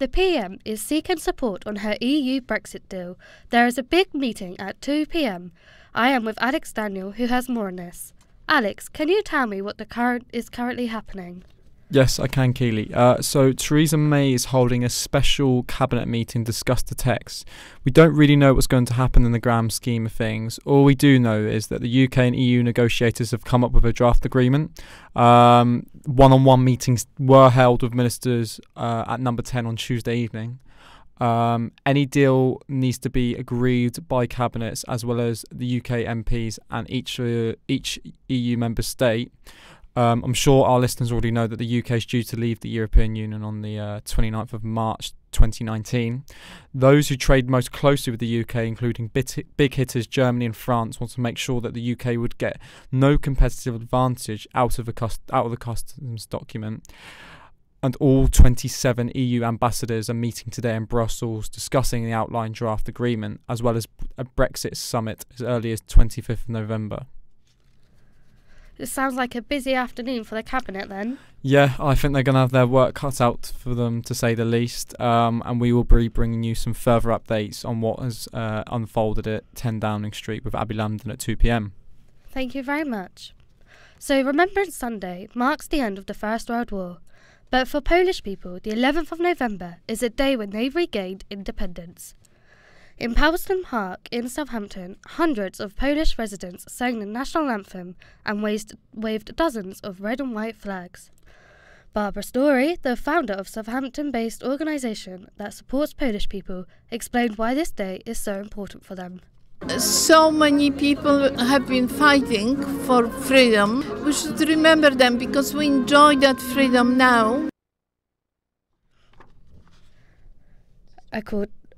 The PM is seeking support on her EU Brexit deal. There is a big meeting at 2 p.m. I am with Alex Daniel, who has more on this. Alex, can you tell me what is currently happening? Yes, I can, Keely. So Theresa May is holding a special cabinet meeting to discuss the text. We don't really know what's going to happen in the grand scheme of things. All we do know is that the UK and EU negotiators have come up with a draft agreement. One-on-one meetings were held with ministers at number 10 on Tuesday evening. Any deal needs to be agreed by cabinets as well as the UK MPs and each EU member state. I'm sure our listeners already know that the UK is due to leave the European Union on the 29th of March 2019. Those who trade most closely with the UK, including big hitters Germany and France, want to make sure that the UK would get no competitive advantage out of the customs document. And all 27 EU ambassadors are meeting today in Brussels discussing the outline draft agreement, as well as a Brexit summit as early as 25th of November. It sounds like a busy afternoon for the Cabinet then. Yeah, I think they're going to have their work cut out for them, to say the least. And we will be bringing you some further updates on what has unfolded at 10 Downing Street with Abby Lambden at 2 p.m. Thank you very much. So Remembrance Sunday marks the end of the First World War. But for Polish people, the 11th of November is a day when they regained independence. In Palmerston Park in Southampton, hundreds of Polish residents sang the national anthem and waved dozens of red and white flags. Barbara Story, the founder of Southampton-based organisation that supports Polish people, explained why this day is so important for them. So many people have been fighting for freedom. We should remember them because we enjoy that freedom now.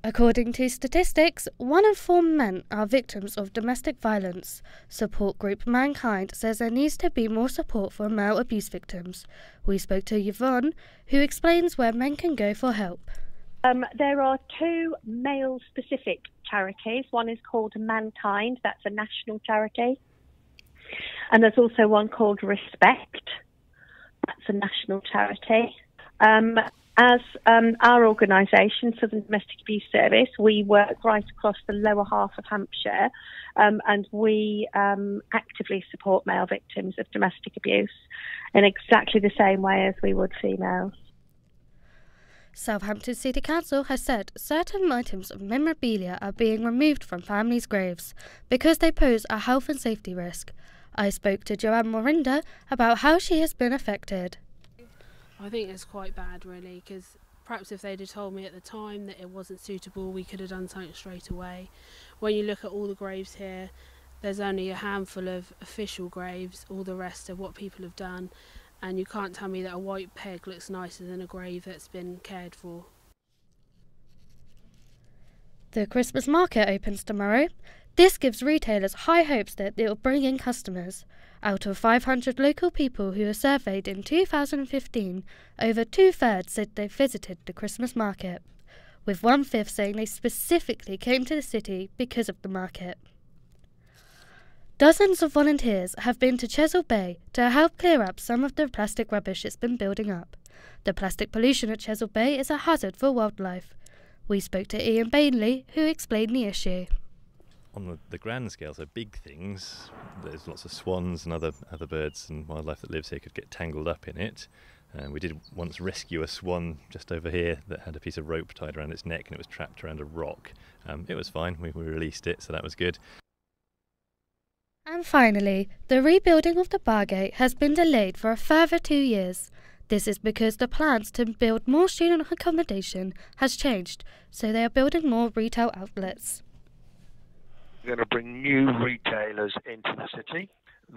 According to statistics, 1 in 4 men are victims of domestic violence. Support group Mankind says there needs to be more support for male abuse victims. We spoke to Yvonne, who explains where men can go for help. There are 2 male-specific charities. One is called Mankind, that's a national charity. And there's also one called Respect, that's a national charity. As our organisation, Southern Domestic Abuse Service, we work right across the lower half of Hampshire, and we actively support male victims of domestic abuse in exactly the same way as we would females. Southampton City Council has said certain items of memorabilia are being removed from families' graves because they pose a health and safety risk. I spoke to Joanne Morinda about how she has been affected. I think it's quite bad really, because perhaps if they'd have told me at the time that it wasn't suitable, we could have done something straight away. When you look at all the graves here, there's only a handful of official graves, all the rest are what people have done, and you can't tell me that a white peg looks nicer than a grave that's been cared for. The Christmas market opens tomorrow. This gives retailers high hopes that it will bring in customers. Out of 500 local people who were surveyed in 2015, over 2/3 said they visited the Christmas market, with 1/5 saying they specifically came to the city because of the market. Dozens of volunteers have been to Chesil Bay to help clear up some of the plastic rubbish it's been building up. The plastic pollution at Chesil Bay is a hazard for wildlife. We spoke to Ian Bainley, who explained the issue. On the grand scale, so big things, there's lots of swans and other birds and wildlife that lives here could get tangled up in it. We did once rescue a swan just over here that had a piece of rope tied around its neck and it was trapped around a rock. It was fine, we released it, so that was good. And finally, the rebuilding of the Bargate has been delayed for a further 2 years. This is because the plans to build more student accommodation has changed, so they are building more retail outlets. We're going to bring new retailers into the city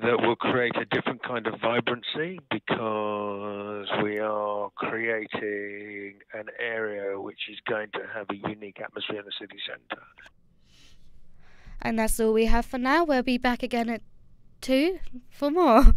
that will create a different kind of vibrancy, because we are creating an area which is going to have a unique atmosphere in the city centre. And that's all we have for now. We'll be back again at 2 for more.